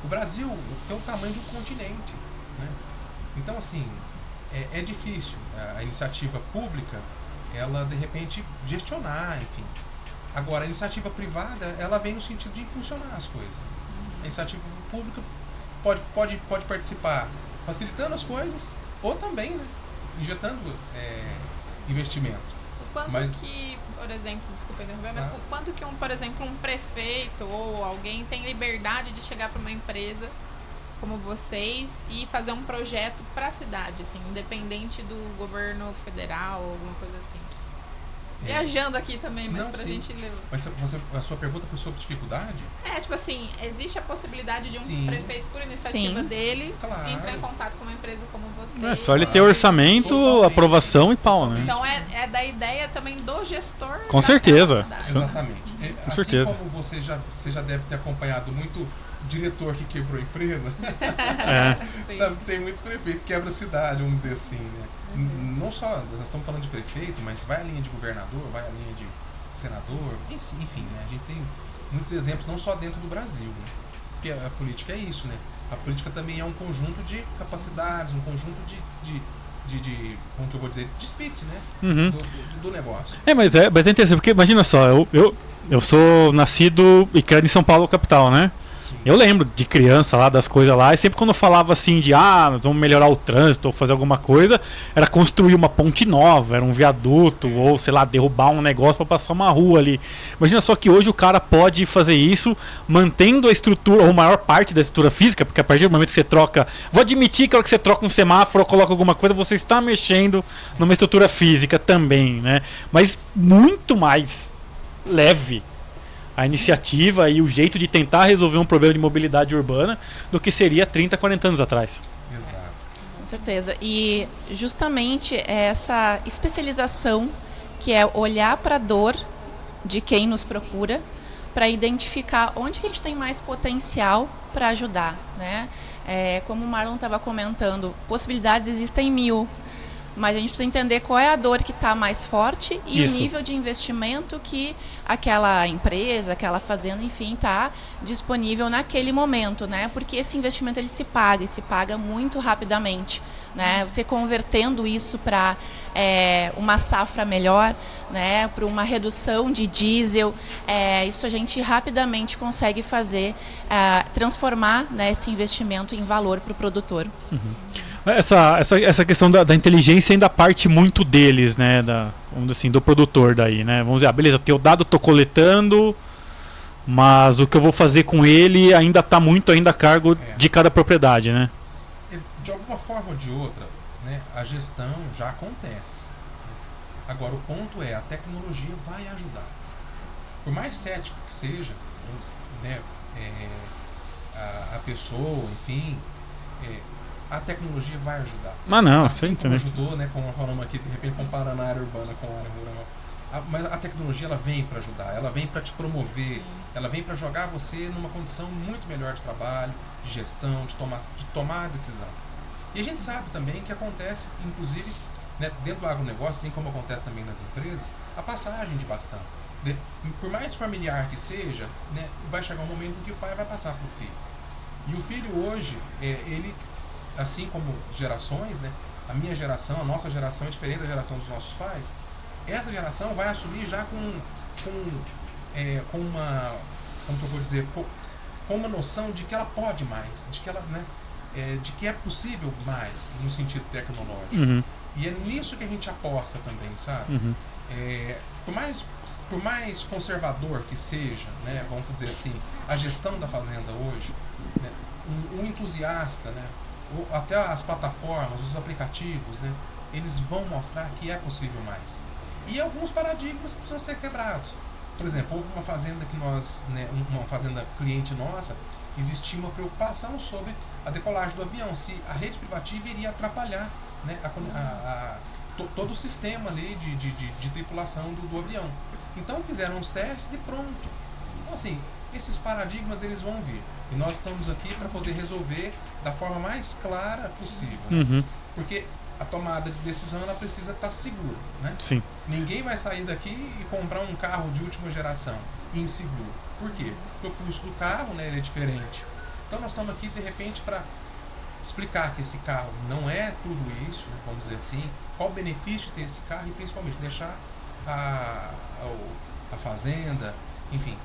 o Brasil tem o tamanho de um continente, né? Então assim, é difícil a iniciativa pública, ela de repente gestionar, enfim. Agora, a iniciativa privada, ela vem no sentido de impulsionar as coisas. A iniciativa pública pode participar facilitando as coisas, ou também, né, injetando investimento. O quanto que, por exemplo, desculpa interromper, mas o quanto que por exemplo, um prefeito ou alguém tem liberdade de chegar para uma empresa como vocês e fazer um projeto para a cidade, assim, independente do governo federal ou alguma coisa assim? viajando aqui também, mas Não, pra sim. gente levar. Mas a sua pergunta foi sobre dificuldade? Tipo assim, existe a possibilidade de um Sim. prefeito, por iniciativa Sim. dele, Claro. entrar em contato com uma empresa como você. É só ele ter Claro. orçamento, Totalmente. aprovação e pau, né? Então é da ideia também do gestor. Com daquela certeza. cidade. Exatamente. Assim certeza. como você já deve ter acompanhado muito diretor que quebrou a empresa, É. Sim. tem muito prefeito que quebra a cidade, vamos dizer assim, né? Não só, nós estamos falando de prefeito, mas vai a linha de governador, vai a linha de senador, enfim, né? A gente tem muitos exemplos, não só dentro do Brasil, né? Porque a política é isso, né? A política também é um conjunto de capacidades, um conjunto de como que eu vou dizer, de speech, né? Uhum. Do negócio. Mas é interessante, porque imagina só, eu sou nascido e criado em São Paulo, capital, né? Sim. Eu lembro de criança lá, das coisas lá, e sempre quando eu falava assim de nós vamos melhorar o trânsito ou fazer alguma coisa, era construir uma ponte nova, era um viaduto, ou sei lá, derrubar um negócio para passar uma rua ali. Imagina só que hoje o cara pode fazer isso mantendo a estrutura, ou maior parte da estrutura física, porque a partir do momento que você troca, vou admitir que a hora que você troca um semáforo ou coloca alguma coisa, você está mexendo numa estrutura física também, né? Mas muito mais leve a iniciativa e o jeito de tentar resolver um problema de mobilidade urbana do que seria 30, 40 anos atrás. Exato. Com certeza. E justamente essa especialização, que é olhar para a dor de quem nos procura, para identificar onde a gente tem mais potencial para ajudar, né? Como o Marlon estava comentando, possibilidades existem 1000. Mas a gente precisa entender qual é a dor que está mais forte e Isso. o nível de investimento que aquela empresa, aquela fazenda, enfim, está disponível naquele momento, né? Porque esse investimento ele se paga muito rapidamente, né? Você convertendo isso para uma safra melhor, né? Para uma redução de diesel, isso a gente rapidamente consegue fazer, transformar, né, esse investimento em valor para o produtor. Essa questão da inteligência ainda parte muito deles, né? Vamos dizer assim, do produtor daí, né? Vamos dizer, beleza, teu dado eu tô coletando, mas o que eu vou fazer com ele ainda está muito ainda a cargo de cada propriedade, né? De alguma forma ou de outra, né, a gestão já acontece. Agora, o ponto é, a tecnologia vai ajudar. Por mais cético que seja, né, a pessoa, enfim, a tecnologia vai ajudar. Mas não, assim como né? ajudou, né, como falamos aqui, de repente comparando a área urbana com a área rural. Mas a tecnologia, ela vem para ajudar, ela vem para te promover, ela vem para jogar você numa condição muito melhor de trabalho, de gestão, de tomar a decisão. E a gente sabe também que acontece, inclusive, né, dentro do agronegócio, assim como acontece também nas empresas, a passagem de bastão. Por mais familiar que seja, né, vai chegar um momento em que o pai vai passar para o filho. E o filho hoje, ele, assim como gerações, né, a minha geração, a nossa geração é diferente da geração dos nossos pais, essa geração vai assumir já com uma, como que eu vou dizer, com uma noção de que ela pode mais, de que ela, né, de que é possível mais no sentido tecnológico. Uhum. E é nisso que a gente aposta também, sabe? Uhum. Por mais conservador que seja, né, vamos dizer assim, a gestão da fazenda hoje, né, um entusiasta, né, ou até as plataformas, os aplicativos, né, eles vão mostrar que é possível mais. E alguns paradigmas que precisam ser quebrados. Por exemplo, houve uma fazenda que nós, né, uma fazenda cliente nossa, existia uma preocupação sobre a decolagem do avião, se a rede privativa iria atrapalhar, né, todo o sistema ali de tripulação do avião. Então fizeram os testes e pronto. Então assim, esses paradigmas eles vão vir. E nós estamos aqui para poder resolver da forma mais clara possível. Né? Uhum. Porque a tomada de decisão ela precisa estar segura. Né? Sim. Ninguém vai sair daqui e comprar um carro de última geração inseguro. Por quê? Porque o custo do carro, né, ele é diferente. Então nós estamos aqui de repente para explicar que esse carro não é tudo isso, né, vamos dizer assim, qual o benefício de ter esse carro e principalmente deixar a fazenda, enfim,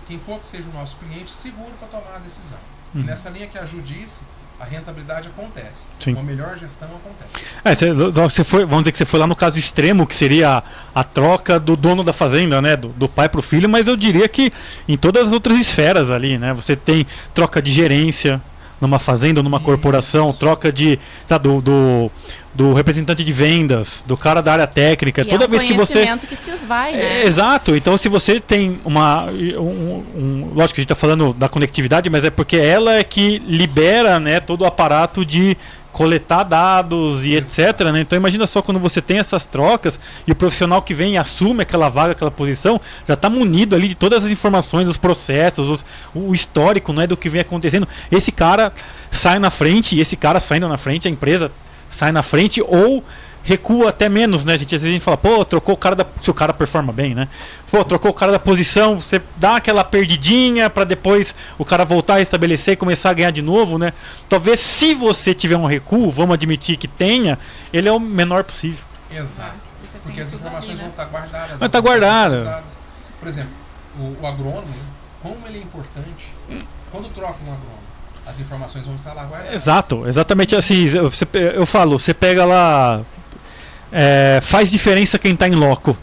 quem for que seja o nosso cliente seguro para tomar a decisão. E nessa linha que a Ju disse, a rentabilidade acontece. Sim. Uma melhor gestão acontece. Você foi, vamos dizer que você foi lá no caso extremo, que seria a troca do dono da fazenda, né, do pai para o filho, mas eu diria que em todas as outras esferas ali, né, você tem troca de gerência, numa fazenda, numa corporação, troca de, sabe, do representante de vendas, do cara da área técnica, toda vez que você... conhecimento que se esvai, né? Exato, então se você tem lógico que a gente está falando da conectividade, mas é porque ela é que libera, né, todo o aparato de coletar dados e etc, né? Então imagina só quando você tem essas trocas e o profissional que vem e assume aquela vaga, aquela posição, já está munido ali de todas as informações, os processos, o histórico, né, do que vem acontecendo. Esse cara sai na frente, e esse cara saindo na frente, a empresa sai na frente ou recua até menos, né? Às vezes a gente fala, pô, trocou o cara se o cara performa bem, né? Pô, trocou o cara da posição, você dá aquela perdidinha para depois o cara voltar a estabelecer e começar a ganhar de novo, né? Talvez se você tiver um recuo, vamos admitir que tenha, ele é o menor possível. Exato. Porque as informações vão estar guardadas. Vai estar guardada. Por exemplo, o agrônomo, como ele é importante, quando troca um agrônomo, as informações vão estar lá guardadas. Exato, exatamente assim. Eu falo, você pega lá, faz diferença quem está em loco.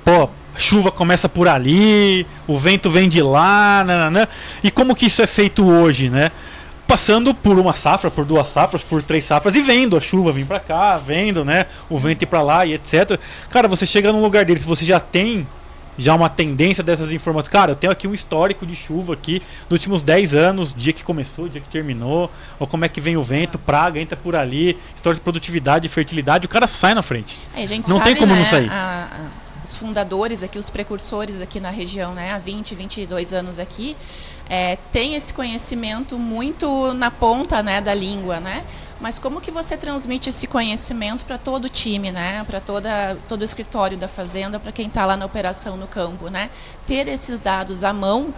Pô, a chuva começa por ali, o vento vem de lá, né? E como que isso é feito hoje, né? Passando por uma safra, por 2 safras, por 3 safras e vendo a chuva vir para cá, vendo, né, o vento ir para lá e etc. Cara, você chega num lugar dele, se você já tem uma tendência dessas informações. Cara, eu tenho aqui um histórico de chuva aqui nos últimos 10 anos, dia que começou, dia que terminou, ou como é que vem o vento, praga, entra por ali, história de produtividade, fertilidade, o cara sai na frente. A gente não sabe, tem como né, não sair. Os fundadores aqui, os precursores aqui na região, né, há 20, 22 anos aqui, tem esse conhecimento muito na ponta, né, da língua, né? Mas como que você transmite esse conhecimento para todo o time, né? Para todo o escritório da fazenda, para quem está lá na operação no campo, né? Ter esses dados à mão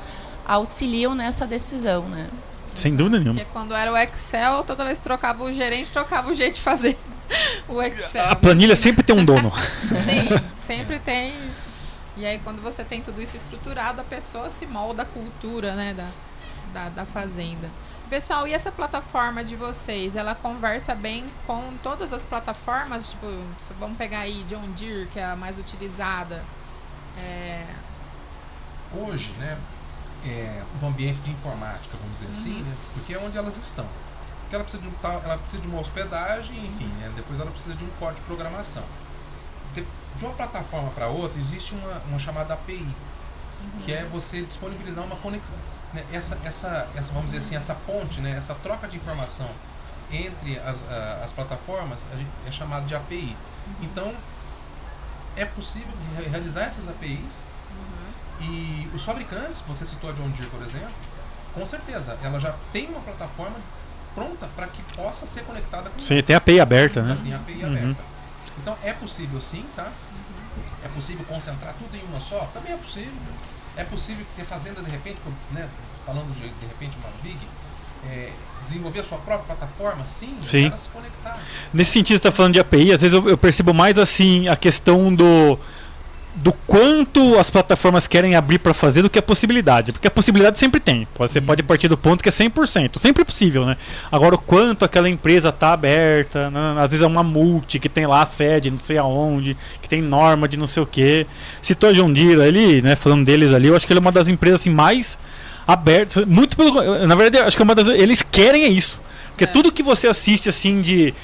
auxiliam nessa decisão, né? Sem dúvida nenhuma. Porque quando era o Excel, toda vez que trocava o gerente, trocava o jeito de fazer o Excel. A planilha sempre tem um dono. Sim, sempre tem. E aí quando você tem tudo isso estruturado, a pessoa se molda a cultura, né, da fazenda. Pessoal, e essa plataforma de vocês, ela conversa bem com todas as plataformas? Tipo, vamos pegar aí John Deere, que é a mais utilizada. Hoje, né, no ambiente de informática, vamos dizer assim, né, porque é onde elas estão. Porque ela precisa de uma hospedagem, enfim, né, depois ela precisa de um código de programação. De uma plataforma para outra, existe uma chamada API, que é você disponibilizar uma conexão. Essa vamos dizer assim, essa ponte, né, essa troca de informação entre as plataformas é chamada de API. Então, é possível realizar essas APIs e os fabricantes, você citou a John Deere, por exemplo, com certeza, ela já tem uma plataforma pronta para que possa ser conectada com... Sim, tem API aberta, né? Tem API aberta. Então, é possível sim, tá? É possível concentrar tudo em uma só? Também é possível. É possível ter fazenda, de repente, né, falando de repente uma Big, desenvolver a sua própria plataforma? Sim. Ela se conectar. Nesse sentido, você está falando de API, às vezes eu percebo mais assim a questão do quanto as plataformas querem abrir para fazer do que a possibilidade. Porque a possibilidade sempre tem. Você pode partir do ponto que é 100%. Sempre é possível, né? Agora, o quanto aquela empresa está aberta, né? Às vezes é uma multi que tem lá a sede, não sei aonde, que tem norma de não sei o quê. Citou a John Deere ali, né? Falando deles ali, eu acho que ele é uma das empresas assim, mais abertas. Muito pelo... Na verdade, acho que é uma das... Eles querem isso. Porque tudo que você assiste assim de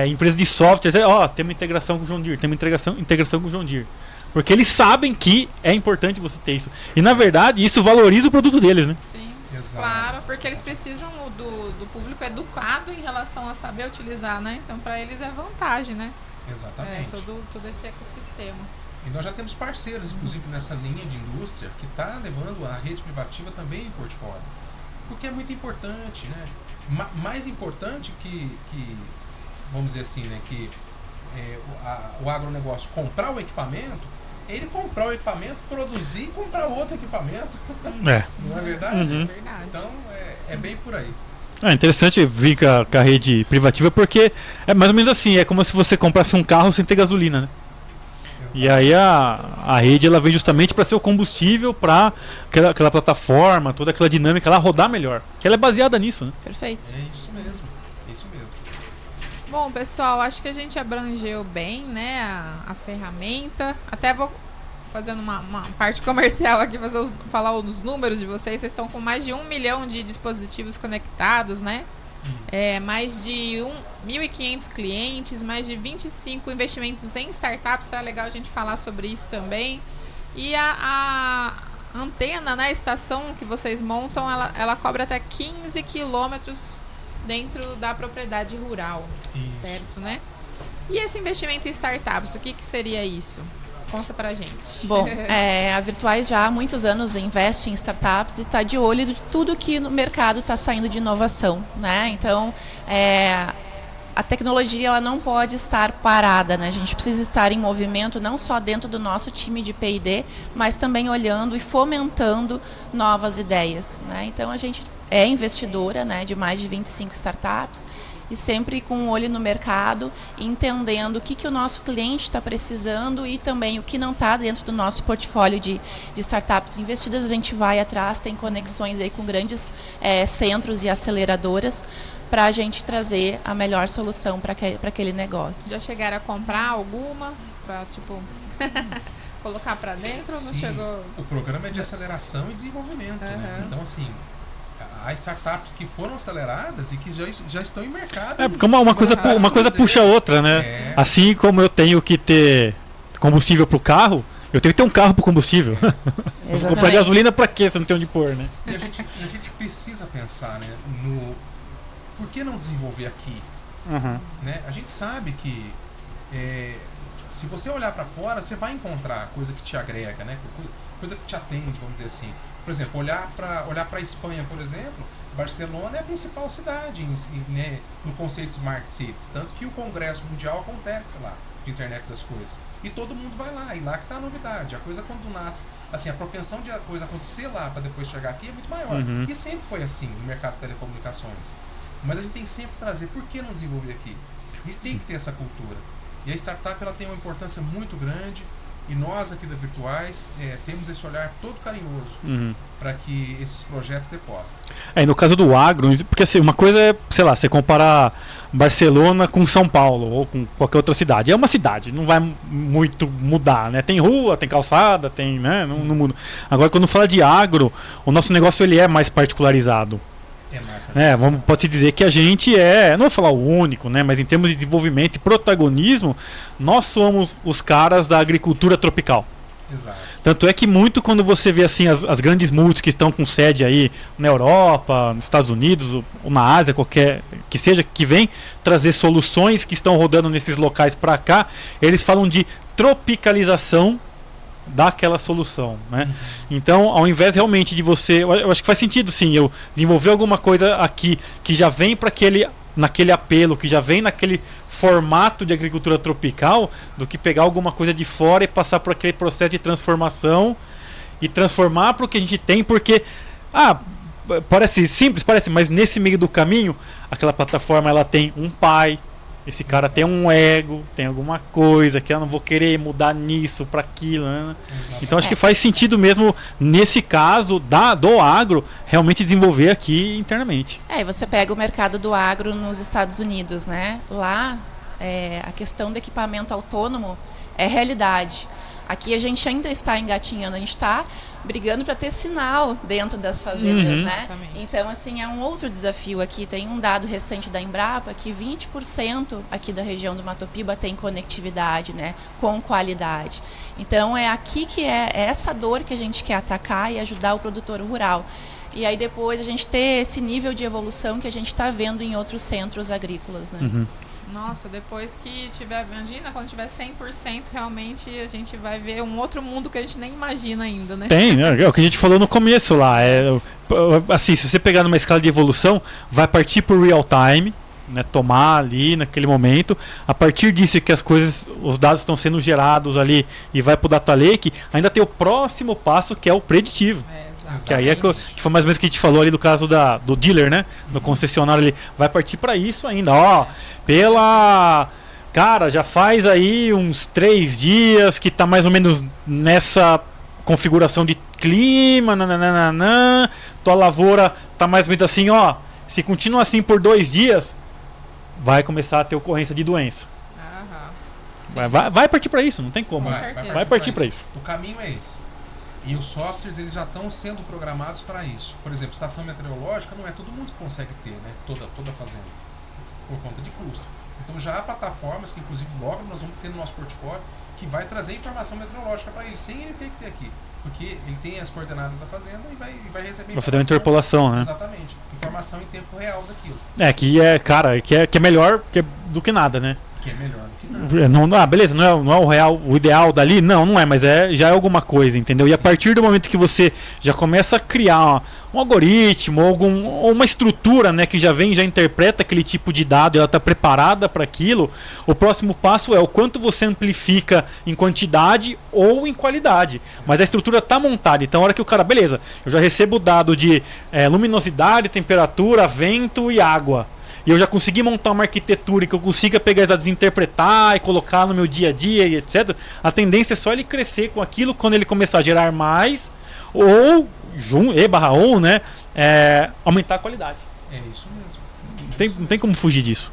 empresa de software, tem uma integração com o John Deere, tem uma integração com o John Deere. Porque eles sabem que é importante você ter isso. E na verdade, isso valoriza o produto deles, né? Sim, exato. Claro, porque eles precisam do público educado em relação a saber utilizar, né? Então, para eles é vantagem, né? Exatamente. Todo esse ecossistema. E nós já temos parceiros, inclusive nessa linha de indústria, que está levando a rede privativa também em portfólio. Porque é muito importante, né? Mais importante que vamos dizer assim, né? Que o agronegócio comprar o equipamento, ele comprar o equipamento, produzir e comprar outro equipamento. Não é verdade? É verdade. Então, é bem por aí. É interessante vir com a rede privativa porque é mais ou menos assim, é como se você comprasse um carro sem ter gasolina, né? Exato. E aí a rede ela vem justamente para ser o combustível para aquela plataforma, toda aquela dinâmica lá rodar melhor. Que ela é baseada nisso, né? Perfeito. É isso mesmo, é isso mesmo. Bom, pessoal, acho que a gente abrangeu bem, né, a ferramenta. Até vou fazendo uma parte comercial aqui, falar os números de vocês. Vocês estão com mais de 1 milhão de dispositivos conectados, né? Mais de 1.500 clientes, mais de 25 investimentos em startups. É legal a gente falar sobre isso também. E a antena, né, a estação que vocês montam, ela cobre até 15 quilômetros dentro da propriedade rural. Isso. Certo, né? E esse investimento em startups, o que seria isso? Conta pra gente. Bom, a Virtuais já há muitos anos investe em startups e está de olho de tudo que no mercado está saindo de inovação, né? Então, a tecnologia ela não pode estar parada, né? A gente precisa estar em movimento não só dentro do nosso time de P&D, mas também olhando e fomentando novas ideias, né? Então, a gente é investidora, né, de mais de 25 startups, e sempre com um olho no mercado, entendendo o que o nosso cliente está precisando e também o que não está dentro do nosso portfólio de startups investidas. A gente vai atrás, tem conexões aí com grandes centros e aceleradoras para a gente trazer a melhor solução para aquele negócio. Já chegaram a comprar alguma para, tipo, colocar para dentro ou não chegou? O programa é de aceleração e desenvolvimento, né? Então, assim, há startups que foram aceleradas e que já estão em mercado. Porque uma coisa puxa a outra, né? Assim como eu tenho que ter combustível para o carro, eu tenho que ter um carro para combustível. Eu vou comprar gasolina para quê se eu não tenho onde pôr, né? E a gente precisa pensar, né, no por que não desenvolver aqui? Né? A gente sabe que se você olhar para fora, você vai encontrar coisa que te agrega, né? Coisa que te atende, vamos dizer assim. Por exemplo, olhar para a Espanha, por exemplo, Barcelona é a principal cidade, né, no conceito Smart Cities. Tanto que o Congresso Mundial acontece lá, de Internet das Coisas. E todo mundo vai lá, e lá que está a novidade. A coisa quando nasce, assim, a propensão de a coisa acontecer lá para depois chegar aqui é muito maior. E sempre foi assim no mercado de telecomunicações. Mas a gente tem que sempre trazer, por que não desenvolver aqui? A gente tem que ter essa cultura. E a startup ela tem uma importância muito grande. E nós aqui da Virtuais temos esse olhar todo carinhoso para que esses projetos decolem. E no caso do agro, porque assim, uma coisa é, sei lá, você comparar Barcelona com São Paulo ou com qualquer outra cidade. É uma cidade, não vai muito mudar, né? Tem rua, tem calçada, tem, né? Não muda. Agora, quando fala de agro, o nosso negócio ele é mais particularizado. Pode-se dizer que a gente não vou falar o único, né? Mas em termos de desenvolvimento e protagonismo, nós somos os caras da agricultura tropical. Exato. Tanto é que muito quando você vê assim as grandes multis que estão com sede aí na Europa, nos Estados Unidos ou na Ásia, qualquer que seja, que vem trazer soluções que estão rodando nesses locais para cá, eles falam de tropicalização daquela solução, né? Então, ao invés realmente de você, eu acho que faz sentido sim, eu desenvolver alguma coisa aqui que já vem para naquele apelo, que já vem naquele formato de agricultura tropical, do que pegar alguma coisa de fora e passar por aquele processo de transformação e transformar para o que a gente tem, porque parece simples, mas nesse meio do caminho, aquela plataforma ela tem um pai. Esse cara tem um ego, tem alguma coisa que eu não vou querer mudar nisso para aquilo, né? Então acho que faz sentido mesmo, nesse caso do agro, realmente desenvolver aqui internamente. E você pega o mercado do agro nos Estados Unidos, né? Lá a questão do equipamento autônomo é realidade. Aqui a gente ainda está engatinhando, a gente está brigando para ter sinal dentro das fazendas, né? Exatamente. Então, assim, é um outro desafio aqui. Tem um dado recente da Embrapa que 20% aqui da região do Mato Piba tem conectividade, né? Com qualidade. Então, é aqui que é essa dor que a gente quer atacar e ajudar o produtor rural. E aí depois a gente ter esse nível de evolução que a gente está vendo em outros centros agrícolas, né? Nossa, depois que tiver, imagina, quando tiver 100%, realmente a gente vai ver um outro mundo que a gente nem imagina ainda, né? Tem, é o que a gente falou no começo lá. Assim, se você pegar numa escala de evolução, vai partir por real time, né, tomar ali naquele momento. A partir disso que os dados estão sendo gerados ali e vai para o data lake, ainda tem o próximo passo que é o preditivo. Que aí que foi mais ou menos o que a gente falou ali do caso do dealer, né? Do concessionário ali. Vai partir para isso ainda. Cara, já faz aí uns 3 dias que tá mais ou menos nessa configuração de clima, tua lavoura tá mais ou menos assim, se continua assim por 2 dias, vai começar a ter ocorrência de doença. Vai partir para isso, não tem como. Vai partir para isso. O caminho é esse. E os softwares eles já estão sendo programados para isso. Por exemplo, estação meteorológica não é todo mundo que consegue ter, né? Toda fazenda, por conta de custo. Então já há plataformas que inclusive logo nós vamos ter no nosso portfólio que vai trazer informação meteorológica para ele, sem ele ter que ter aqui. Porque ele tem as coordenadas da fazenda e vai receber Vai fazer uma interpolação, né? Exatamente. Informação em tempo real daquilo. Que é melhor do que nada, né? Que é melhor do que nada. Não, beleza, não é o real, o ideal dali? Não é, mas já é alguma coisa, entendeu? E a partir do momento que você já começa a criar um algoritmo ou uma estrutura, né, que já interpreta aquele tipo de dado e ela está preparada para aquilo, o próximo passo é o quanto você amplifica em quantidade ou em qualidade. Mas a estrutura está montada, então a hora que o cara, beleza, eu já recebo o dado de luminosidade, temperatura, vento e água. E eu já consegui montar uma arquitetura que eu consiga pegar esses dados, interpretar e colocar no meu dia a dia e etc. A tendência é só ele crescer com aquilo quando ele começar a gerar mais ou né, aumentar a qualidade. É isso mesmo. Não tem como fugir disso.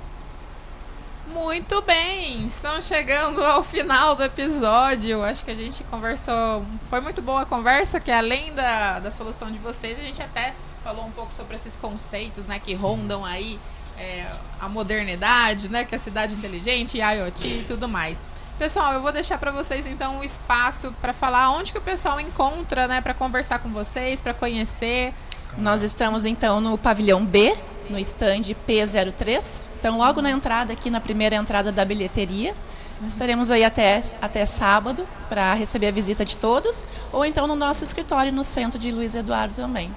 Muito bem, estamos chegando ao final do episódio. Acho que a gente conversou, foi muito boa a conversa, que além da solução de vocês, a gente até falou um pouco sobre esses conceitos, né, que rondam aí a modernidade, né, que é a cidade inteligente, IoT e tudo mais. Pessoal, eu vou deixar para vocês então um espaço para falar onde que o pessoal encontra, né, para conversar com vocês, para conhecer. Nós estamos então no pavilhão B, no stand P03. Então logo na entrada, aqui na primeira entrada da bilheteria. Nós estaremos aí até sábado para receber a visita de todos, ou então no nosso escritório no centro de Luiz Eduardo também.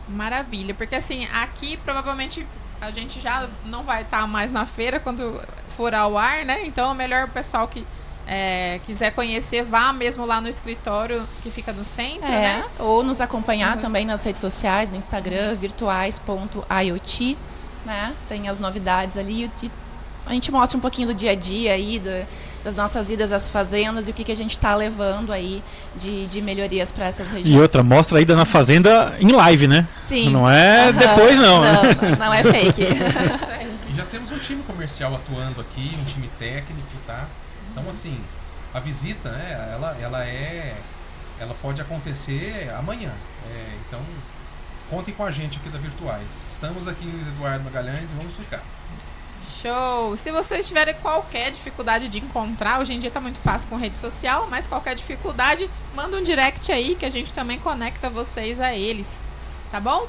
Maravilha, porque assim, aqui provavelmente a gente já não vai estar mais na feira quando for ao ar, né? Então é melhor o pessoal que quiser conhecer, vá mesmo lá no escritório que fica no centro, né? Ou nos acompanhar também nas redes sociais, no Instagram, virtuais.iot, né? Tem as novidades ali e a gente mostra um pouquinho do dia a dia aí, das nossas idas às fazendas e o que a gente está levando aí de melhorias para essas regiões. E outra, mostra a ida na fazenda em live, né? Sim. Não é depois, não. Não é fake. E já temos um time comercial atuando aqui, um time técnico, tá? Então, assim, a visita, né, ela pode acontecer amanhã. Então, contem com a gente aqui da Virtuais. Estamos aqui em Luiz Eduardo Magalhães e vamos ficar. Show! Se vocês tiverem qualquer dificuldade de encontrar, hoje em dia está muito fácil com rede social, mas qualquer dificuldade, manda um direct aí que a gente também conecta vocês a eles, tá bom?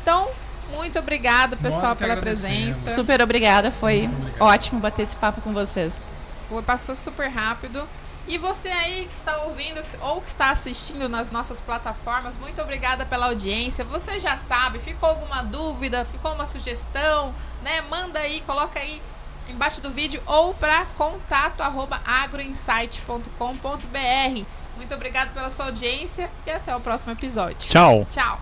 Então, muito obrigada, pessoal, pela presença. Super obrigada, foi ótimo bater esse papo com vocês. Passou super rápido. E você aí que está ouvindo ou que está assistindo nas nossas plataformas, muito obrigada pela audiência. Você já sabe, ficou alguma dúvida, ficou uma sugestão, né? Manda aí, coloca aí embaixo do vídeo ou para contato@agroinsight.com.br. Muito obrigada pela sua audiência e até o próximo episódio. Tchau. Tchau.